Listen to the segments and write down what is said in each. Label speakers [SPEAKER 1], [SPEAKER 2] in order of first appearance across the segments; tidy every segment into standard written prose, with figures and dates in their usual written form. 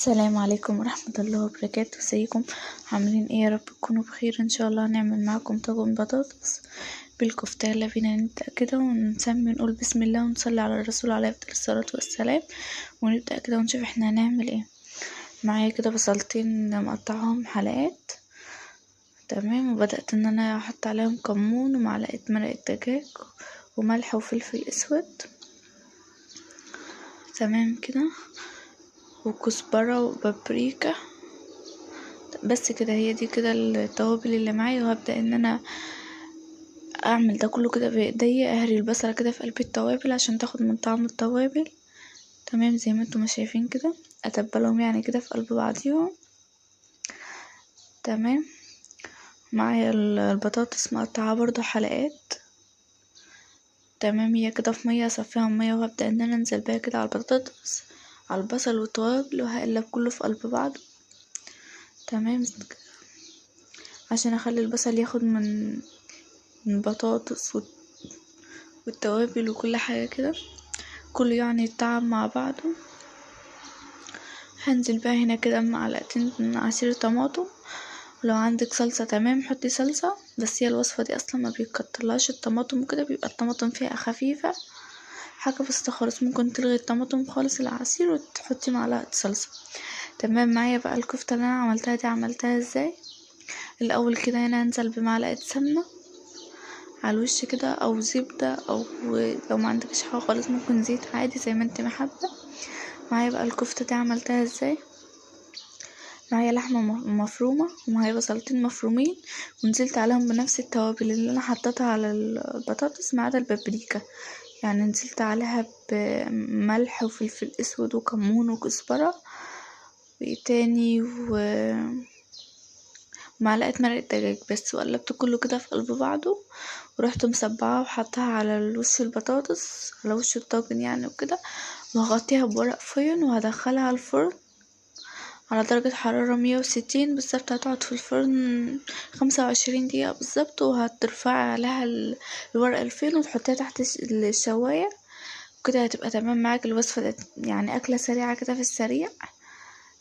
[SPEAKER 1] السلام عليكم ورحمة الله وبركاته. ازيكم عاملين ايه؟ يا رب تكونوا بخير. ان شاء الله هنعمل معاكم طاجن بطاطس بالكفتة. يلا بينا نبدأ كده ونسمي، نقول بسم الله ونصلي على الرسول عليه افضل الصلاة والسلام، ونبدأ كده ونشوف احنا هنعمل ايه. معايا كده بصلتين مقطعهم حلقات، تمام، وبدأت ان انا احط عليهم كمون ومعلقة مرقة دجاج وملح وفلفل اسود، تمام كده، وكزبرة وبابريكا. بس كده، هي دي كده التوابل اللي معايا. وهبدأ ان انا اعمل ده كله كده بايديا، اهري البصلة كده في قلب التوابل عشان تاخد من طعم التوابل، تمام، زي ما انتم ما شايفين كده. اتبلهم يعني كده في قلب بعضيهم، تمام. معايا البطاطس مقطعة برضو حلقات، تمام. هي كده في مية، اصفيها من مية وهبدأ ان انا انزل بيها كده على البطاطس على البصل والتوابل، وهقلب كله في قلب بعض، تمام، عشان اخلي البصل ياخد من البطاطس والتوابل وكل حاجة كده، كله يعني يتطعم مع بعضه. هنزل بقى هنا كده معلقتين من عصير طماطم، ولو عندك صلصة تمام حطي صلصة، بس هي الوصفة دي اصلا ما بيكترلهاش الطماطم وكده، بيبقى الطماطم فيها خفيفة، حاجة بسيطة خالص. ممكن تلغي الطماطم خالص العصير وتحطي معلقة صلصة، تمام. معايا بقى الكفتة اللي انا عملتها دي، عملتها ازاي؟ الاول كده هنا هنزل بمعلقة سمنة على الوش كده، او زبدة، او لو ما عندكش حاجة خالص ممكن زيت عادي زي ما انت محبة. معايا بقى الكفتة دي عملتها ازاي؟ معايا لحمة مفرومة، ومعايا بصلتين مفرومين، ونزلت عليهم بنفس التوابل اللي انا حطيتها على البطاطس ما عدا البابريكا، يعني نزلت عليها بملح وفلفل اسود وكمون وكزبرة وايه تاني ومعلقة مرقة دجاج بس، وقلبت كله كده في قلب بعضه، ورحت مصبعة وحطها على وش البطاطس، على وش الطاجن يعني وكده، وهغطيها بورق فويل وهدخلها الفرن على درجة حرارة 160 بالظبط. هتقعد في الفرن 25 دقيقة بالظبط، وهترفعي عليها الورق الفويل وتحطيها تحت الشواية، وكده هتبقى تمام معاك الوصفة دي. يعني أكلة سريعة كده في السريع،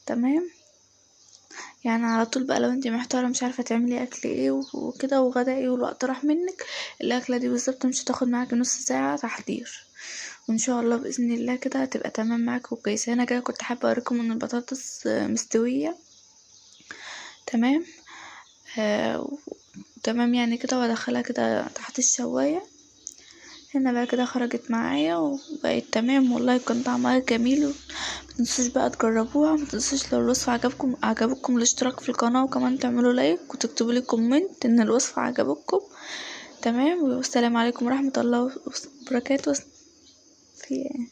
[SPEAKER 1] تمام. يعني على طول بقى، لو انت محتارة مش عارفة تعملي اكل ايه وكده وغدا ايه والوقت راح منك، الاكلة دي بالظبط مش هتاخد معاكي نص ساعة تحضير، وان شاء الله باذن الله كده هتبقى تمام معاك وكويسة. انا كده كنت حابة اوريكم ان البطاطس مستوية، تمام. تمام يعني كده، وادخلها كده تحت الشواية. هنا بقى كده خرجت معايا وبقت تمام، والله كان طعمها جميل. متنسوش بقى تجربوها، متنسوش لو الوصفة عجبكم الاشتراك في القناة، وكمان تعملوا لايك وتكتبوا لي كومنت ان الوصفة عجبكم، تمام. والسلام عليكم ورحمة الله وبركاته. في